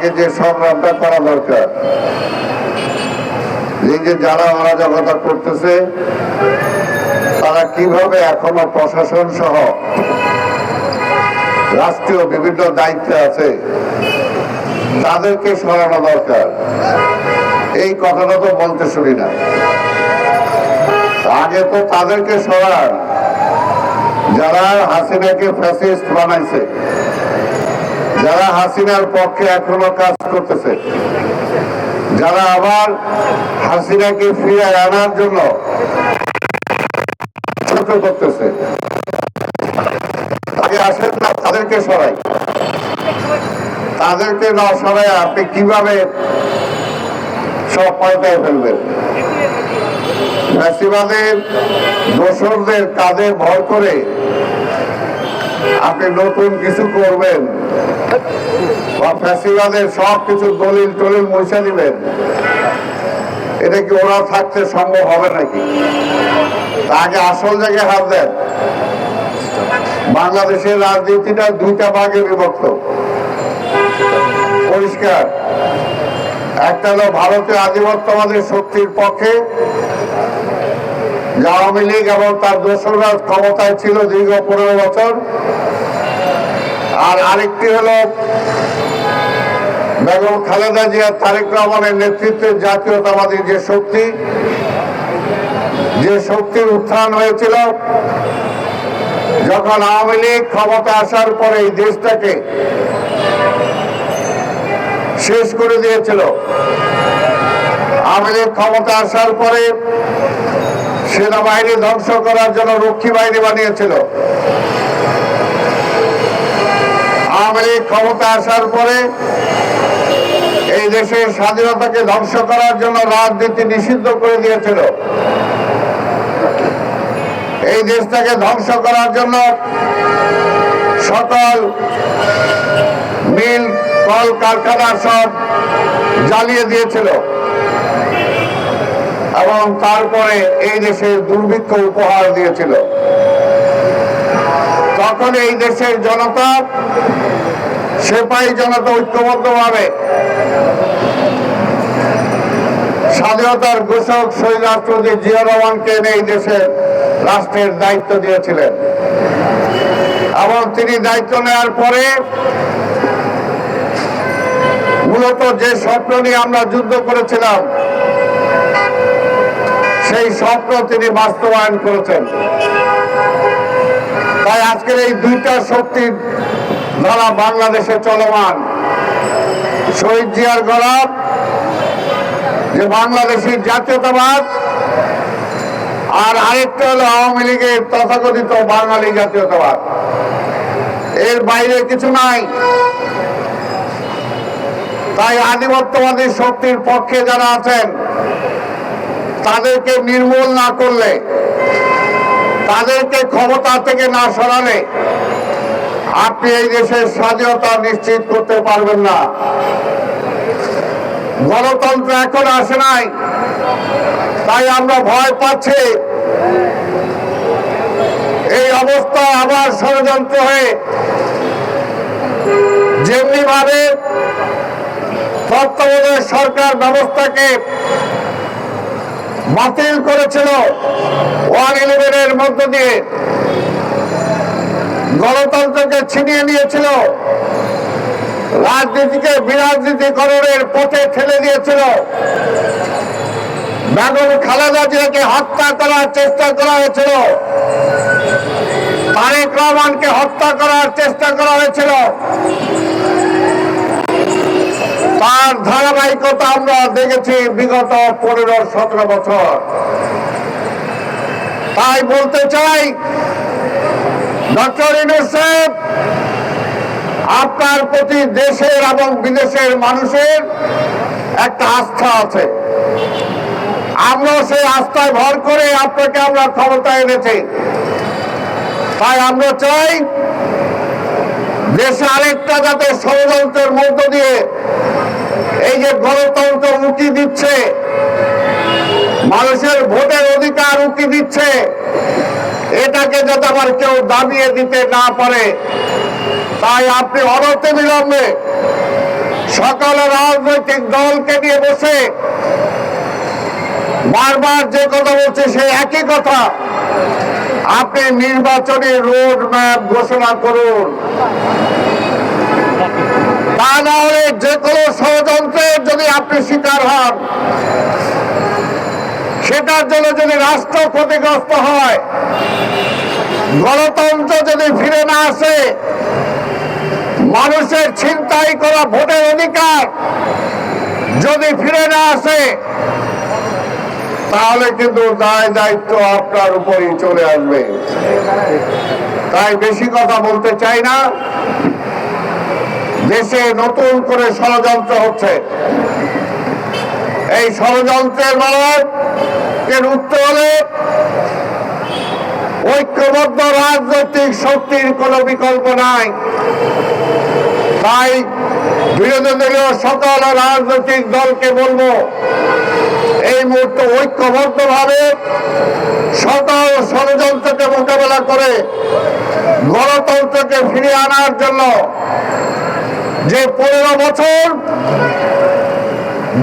আগে যে সংগ্রামটা করা দরকার, এই যে যারা অরাজকতা করতেছে তারা কিভাবে এখনো প্রশাসন সহ রাষ্ট্রীয় বিভিন্ন দায়িত্বে আছে, তাদেরকে সরানো দরকার। এই কথাটা তো বলতে শুনি না। আগে তো তাদেরকে সরান যারা হাসিনাকে ফ্যাসিস্ট বানাইছে, যারা হাসিনার পক্ষে এখনো কাজ করতেছে, যারা আবার হাসিনাকে ফিরে আনার জন্য ছোট করতেছে, আগে আসেন না তাদেরকে সরাই। তাদেরকে না সরাই আপনি কিভাবে সব পাল্টায় ফেলবেন? ফ্যাসিবাদের দোসরদের কাঁধে ভর করে আপনি নতুন কিছু করবেন বা ফ্যাসিবাদের সব কিছু দলিল টলিল মুছে দিবেন, এটা কি ওরা থাকতে সম্ভব হবে নাকি? আগে আসল জায়গায় হাত দেন। বাংলাদেশের রাজনীতিটা দুইটা ভাগে বিভক্ত, পরিষ্কার। একটা হলো ভারতীয় আধিপত্যবাদের শক্তির পক্ষে, আওয়ামী লীগ এবং তার দোসররা ক্ষমতায় ছিল দীর্ঘ 15 বছর। আর আরেকটি হলো বেগম খালেদা জিয়া, তারেক রহমানের নেতৃত্বে জাতীয়তাবাদী যে শক্তি, যে শক্তির উত্থান হয়েছিল যখন আওয়ামী লীগ ক্ষমতা আসার পরে এই দেশটাকে শেষ করে দিয়েছিল। আওয়ামী লীগ ক্ষমতা আসার পরে সেনাবাহিনী ধ্বংস করার জন্য রক্ষী বাহিনী বানিয়েছিল। আওয়ামী লীগ ক্ষমতা আসার পরে এই দেশের স্বাধীনতাকে ধ্বংস করার জন্য রাজনীতি নিষিদ্ধ করে দিয়েছিল। এই দেশটাকে ধ্বংস করার জন্য সকল মিল কল কারখানা সব জ্বালিয়ে দিয়েছিল এবং তারপরে এই দেশে দুর্ভিক্ষ উপহার দিয়েছিল। তখন এই দেশের জনতা, সেপাহী জনতা ঐক্যবদ্ধভাবে স্বাধীনতার ঘোষক শহীদ রাষ্ট্রপতি জিয়া রহমানকে এই দেশের রাষ্ট্রের দায়িত্ব দিয়েছিলেন এবং তিনি দায়িত্ব নেওয়ার পরে মূলত যে স্বপ্ন নিয়ে আমরা যুদ্ধ করেছিলাম সেই স্বপ্ন তিনি বাস্তবায়ন করেছেন। তাই আজকের এই দুইটা শক্তির দ্বারা বাংলাদেশে চলমান, শহীদ জিয়ার গলা যে বাংলাদেশের জাতীয়তাবাদ, আর আরেকটা হলো আওয়ামী লীগের তথাকথিত বাঙালি জাতীয়তাবাদ। এর বাইরে কিছু নাই। তাই আধিপত্যবাদী শক্তির পক্ষে যারা আছেন তাদেরকে নির্মূল না করলে, তাদেরকে ক্ষমতা থেকে না সরালে আপনি এই দেশের স্বাধীনতা নিশ্চিত করতে পারবেন না। গণতন্ত্র এখন আসে নাই, তাই আমরা ভয় পাচ্ছি এই অবস্থা আবার ষড়যন্ত্র হয়ে যেমনি ভাবে তত্ত্বাবধায়ক সরকার ব্যবস্থাকে বাতিল করেছিল 111 এর মধ্য দিয়ে, গণতন্ত্রকে ছিনিয়ে নিয়েছিল, রাজনীতিকে বিরাজনীতিকরণের পথে ঠেলে দিয়েছিল, বেগম খালেদা জিয়াকে হত্যা করার চেষ্টা করা হয়েছিল, তারেক রহমানকে হত্যা করার চেষ্টা করা হয়েছিল। তার ধারাবাহিকতা আমরা দেখেছি বিগত 15-17 বছর। তাই বলতে চাই, ডক্টর ইউনূস সাহেব, আপনার প্রতি দেশের এবং বিদেশের মানুষের একটা আস্থা আছে। আমরা সেই আস্থায় ভর করে আপনাকে আমরা ক্ষমতায় এনেছি। তাই আমরা চাই দেশে আরেকটা যাতে ষড়যন্ত্রের মধ্য দিয়ে এই যে গণতন্ত্র উঁকি দিচ্ছে, মানুষের ভোটের অধিকার উঁকি দিচ্ছে, এটাকে যাতে আবার কেউ দাবিয়ে দিতে না পারে, তাই আপনি অনতিবিলম্বে সকল রাজনৈতিক দলকে নিয়ে বসে বারবার যে কথা বলছে সেই একই কথা, আপনি নির্বাচনী রোড ম্যাপ ঘোষণা করুন, তা না হলে যে কোনো ষড়যন্ত্রের যদি আপনি শিকার হন, সেটার জন্য যদি রাষ্ট্র ক্ষতিগ্রস্ত হয়, গণতন্ত্র যদি ফিরে না আসে, মানুষের ছিনতাই করা ভোটের অধিকার যদি ফিরে না আসে, তাহলে কিন্তু দায় দায়িত্ব আপনার উপরই চলে আসবে। তাই বেশি কথা বলতে চাই না। দেশে নতুন করে ষড়যন্ত্র হচ্ছে, এই ষড়যন্ত্রের মানবকে রুখতে হলে ঐক্যবদ্ধ রাজনৈতিক শক্তির কোনো বিকল্প নাই। তাই বিরোধী দলীয় সকল রাজনৈতিক দলকে বলবো, এই মুহূর্তে ঐক্যবদ্ধভাবে সকল ষড়যন্ত্রকে মোকাবেলা করে গণতন্ত্রকে ফিরিয়ে আনার জন্য যে 15 বছর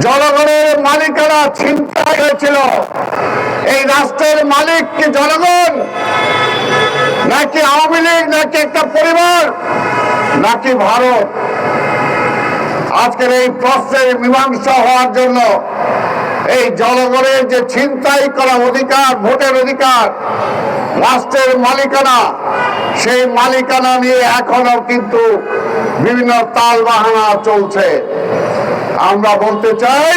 জনগণের মালিকানা ছিনতাই হয়েছিল, এই রাষ্ট্রের মালিক কি জনগণ, নাকি আওয়ামী লীগ, নাকি একটা পরিবার, নাকি ভারত? আজকের এই প্রশ্নের মীমাংসা হওয়ার জন্য এই জনগণের যে ছিনতাই করা অধিকার, ভোটের অধিকার, রাষ্ট্রের মালিকানা, সেই মালিকানা নিয়ে এখনো কিন্তু বিভিন্ন তালবাহানা চলছে। আমরা বলতে চাই,